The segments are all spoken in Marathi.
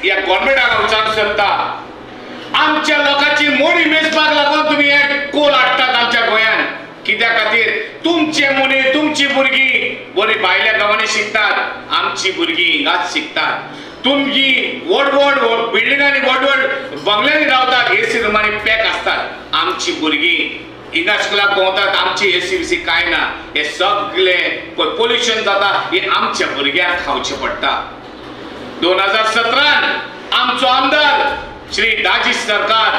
या गव्हर्नमेंटाक विचारूंक सोदता, आमच्या लोकांची मोडी मेजपाक लागून तुम्ही हे कोल हाडटात आमच्या गोंयांत. कित्या खातीर तुमचे मुली तुमची भुरगीं बरी भायल्या गांवांनी शिकतात, आमची भुरगीं हिंगाच शिकतात. तुमची व्हड व्हड बिल्डिंगांनी व्हड व्हड बंगल्यांनी रावतात, एसी रुमांनी पॅक आसतात, आमची भुरगीं हिंगा स्कुलाक भोंवतात, आमची एसी बिसी कांय ना. हे सगळे पोल्युशन जाता हे आमच्या भुरग्यांक खावचें पडटा. 2017 आमचो आमदार श्री दाजी सरकार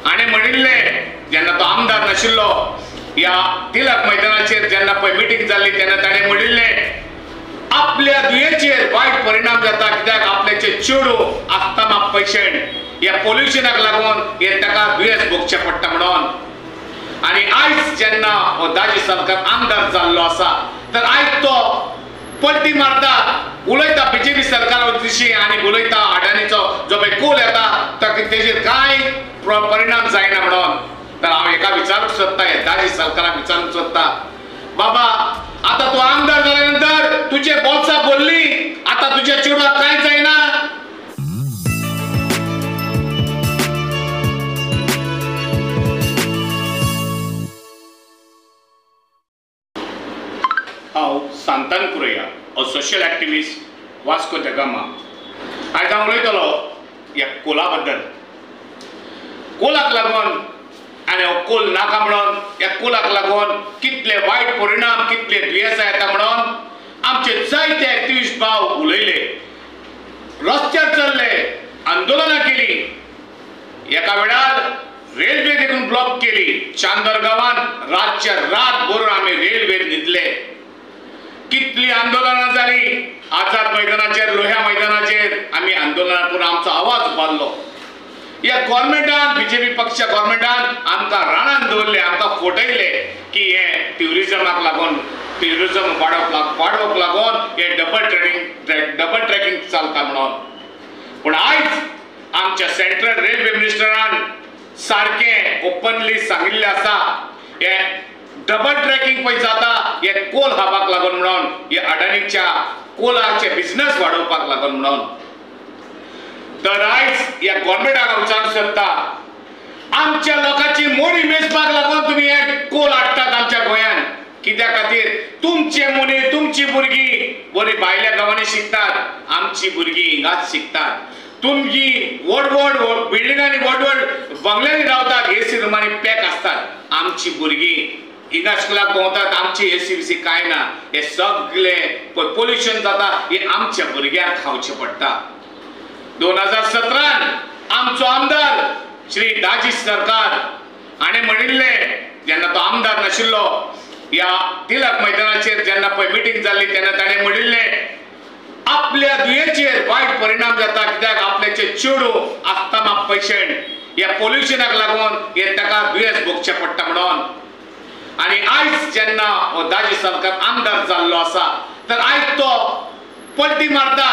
हाणें म्हणिल्लें, जेन्ना तो आमदार नाशिल्लो, या तिलक मैदानाचेर जेन्ना पळय मिटींग जाल्ली तेन्ना ताणें म्हणिल्लें आपल्या दुयेचेर वायट परिणाम जाता. कित्याक आपल्याचे चेडू अस्थमा पेशंट ह्या पोल्युशनाक लागून हे ताका दुयेंस भोगचें पडटा म्हणून. आनी आयज जेन्ना हो दाजी सरकार आमदार जाल्लो आसा तर आयज तो पलटी मारता, उलयता बीजेपी सरकार विशीं आनी उलयता अडानीचो जो पळय कोल येता तेजेर कांय परिणाम जायना म्हणून. तर हांव एका विचारूंक सोदता, हे दाजी सरकाराक विचारूंक सोदता, बाबा आता तू आमदार जाल्या नंतर तुजे बोल्सां भरली, आता तुज्या चेडवाक कांय जायना. हांव सांतानकुरया सोशल एक्टिविस्ट वास्को द गामा. आयज हांव उलयतलो ह्या कोला बद्दल. कोलाक लागून आनी हो कोल नाका म्हणून, ह्या कोलाक लागून कितले वायट परिणाम, कितले दुयेंसां येता म्हणून आमचे जायते एक्टिविस्ट भाव उलयले, रस्त्यार चल्ले, आंदोलनां केली. एका वेळार रेल्वे देखून ब्लॉक केली. चांदर गांवांत रातच्या रात भर आमी रेल्वे न्हिदले. कितली आंदोलनां जाली. आझाद मैदानाचेर, लोह्या मैदानाचेर आमी आंदोलनां करून आमचो आवाज उबारलो. या गव्हर्नमेंटान, बीजेपी पक्ष गव्हर्नमेंटान आमकां रानान दवरले, आमकां फटयले की हे ट्युरिजमाक लागून, ट्युरिजम वाडोवपाक लागून हे डबल ट्रॅकिंग चलता म्हणून. पूण आयज आमच्या सेंट्रल रेल्वे मिनिस्टरान सारकें ओपनली सांगिल्लें आसा, हे डबल ट्रॅकिंग पळय जाता हे कोल खावपाक लागून म्हणून, हे अडानीच्या कोलाचे बिझनेस वाडोवपाक लागून म्हणून. तर आयज ह्या गव्हर्नमेंटाक विचारूंक सोदता, आमच्या लोकांची मोडी मेजपाक लागून तुम्ही हे कोल हाडटात आमच्या गोंयांत. कित्या खातीर तुमचे मुली तुमची भुरगीं बरी भायल्या गांवांनी शिकतात, आमची भुरगीं हिंगाच शिकतात. तुमची व्हड व्हड बिल्डिंगांनी व्हड व्हड बंगल्यांनी रावतात, एसी रुमांनी पॅक आसतात, आमची भुरगीं हिंगा स्कुलाक भोंवतात, आमची एसी बिसी कांय ना. हे सगळे पोल्युशन जाता हे आमच्या भुरग्यांक खावचें पडटा. 2017 आमचो आमदार श्री दाजी सरकार हाणें म्हणिल्लें, जेन्ना तो आमदार नाशिल्लो, या तिलक मैदानाचेर जेन्ना पळय मिटींग जाल्ली तेन्ना ताणें म्हणिल्लें आपल्या दुयेचेर वायट परिणाम जाता. कित्याक आपल्याचे चेडू अस्थमा पेशंट ह्या पोल्युशनाक लागून हे ताका दुयेंस भोगचें पडटा म्हणून. आनी आयज जेन्ना हो दाजी सरकार आमदार जाल्लो आसा तर आयज तो पलटी मारता,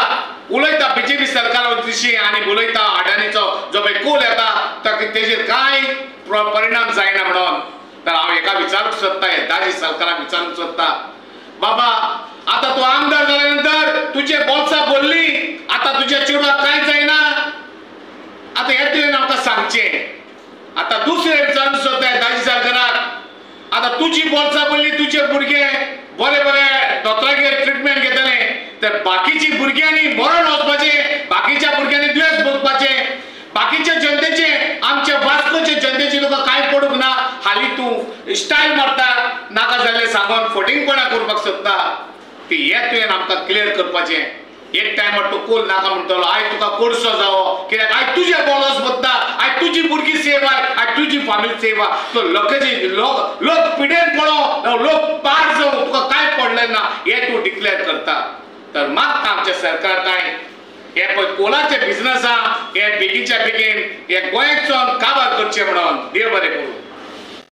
उलयता बीजेपी सरकार विशीं आनी उलयता अडानीचो जो पळय कोल येता तेजेर कांय परिणाम जायना म्हणून. तर हांव एका विचारूंक सोदता, हे दाजी सरकाराक विचारूंक सोदता, बाबा आता तू आमदार जाल्या नंतर तुजे बोल्सां भरली, आता तुज्या चेडवाक कांय जायना. आता हे तुवें आमकां सांगचें. आता दुसरें विचारूंक सोदता दाजी सरकाराक, आता तुजी बोल्सां भरली, तुजे भुरगे बरे बरे दोतोरागेर ट्रिटमेंट घेतले, तर बाकीची भुरग्यांनी मरण वचपाचें, बाकीच्या भुरग्यांनी दुयेंस भोगपाचें, बाकीच्या जनतेचे, आमच्या वास्कोचे जनतेची तुका कांय पडूंक ना. हालीं तूं स्टायल मारता, नाका जाल्लें सांगून फटींगपणां करपाक सोदता. ती हे तुवें आमकां क्लियर करपाचें. एक टायमार तूं कोल नाका म्हणटलो, आयज तुका कोडसो जावो, कित्याक आयज तुजे बोलोस बसता, आयज तुजी भुरगीं सेव आय, आयज तुजी फामील सेव आय. तो लोक पिडेन पडो, लोक पाड जावं, तुका कांय पडलें ना हें तूं डिक्लेअर करता. तर मागता आमच्या सरकार काय हे पळय कोलाचे बिझनेस आहा हे बेगीच्या बेगीन हे गोंयांतसून काबार करचें म्हणून. देव बरें करूं.